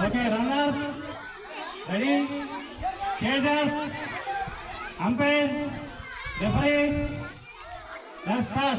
Okay, runners, ready? Chasers, umpire, referee, let's start.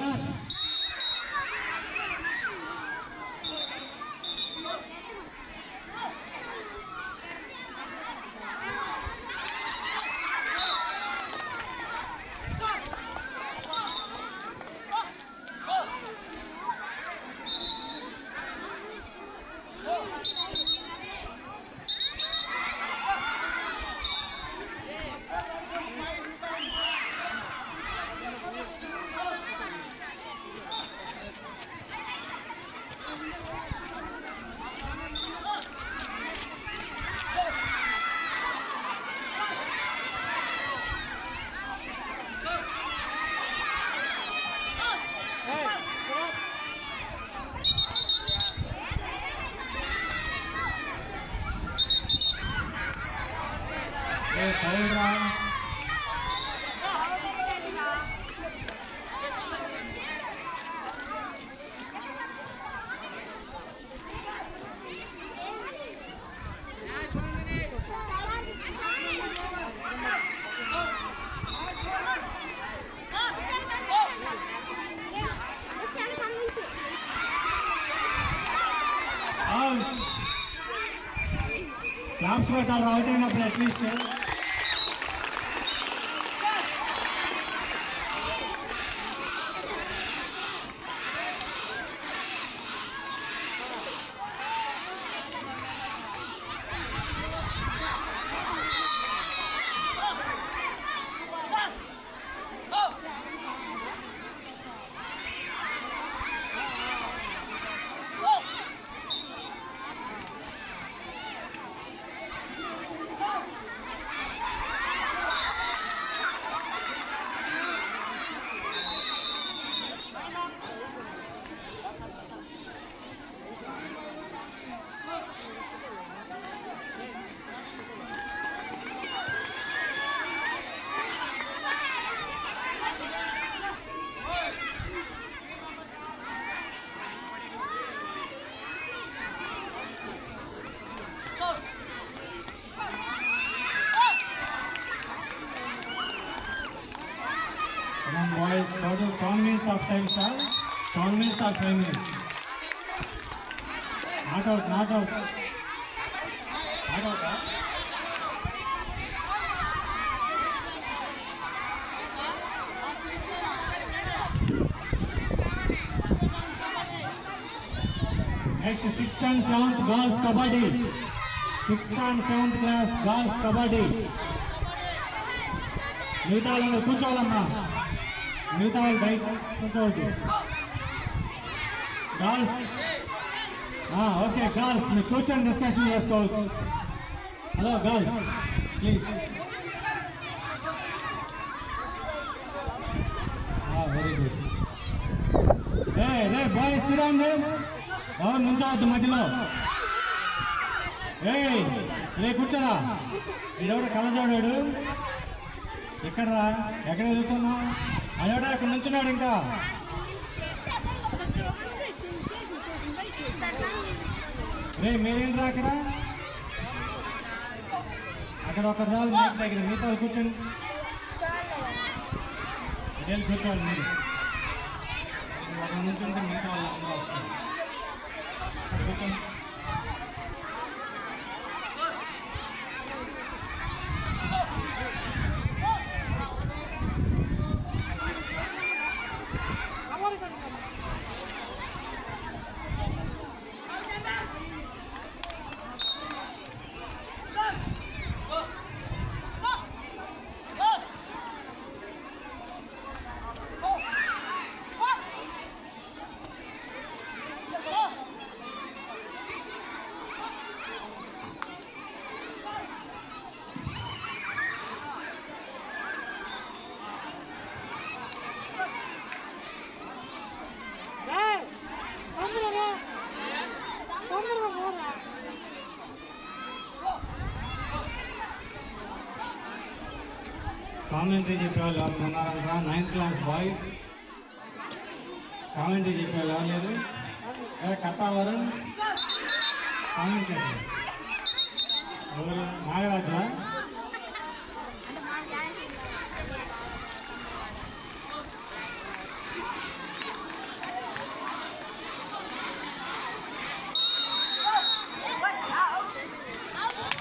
Claps పెట్టాలి out అయినప్పుడు at least boys, total 7 minutes of time, sir. 7 minutes or 5 minutes. Not out, not out. Not out, huh? Next, 6th and 7th girls kabaddi. 6th and 7th class girls kabaddi. మిగతా వాళ్ళందరూ కూర్చోవాలమ్మా మిగతా వాళ్ళు బయట కూర్చోవద్దు girls okay girls మీరు కూర్చొని discussion చేసుకోవచ్చు hello girls please very good ray boys చూడండి ఎవరు నుంచోవద్దు మధ్యలో రే కూర్చోరా వీడెవడ కళ్ళజోడాడు ఎక్కడరా ఎక్కడ ఎదుగుతున్నావు అదేడా అక్కడ నుంచున్నాడు ఇంకా రే మీరేంట్రా అక్కడ ఒక రాళ్ళు మీకు దగ్గర మిగతా కూర్చోండి ఇదేళ్ళు కూర్చోవాలి మీరు ఒక నుంచుంటే మిగతా వాళ్ళు కూర్చోండి కామెంటరీ చెప్పేవాళ్ళు ఎవరు ఉన్నారంట 9th క్లాస్ బాయ్స్ కామెంటరీ చెప్పేవాళ్ళు ఎవరు లేదు కట్టావరు commentary Nagaraja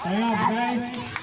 Time up, guys.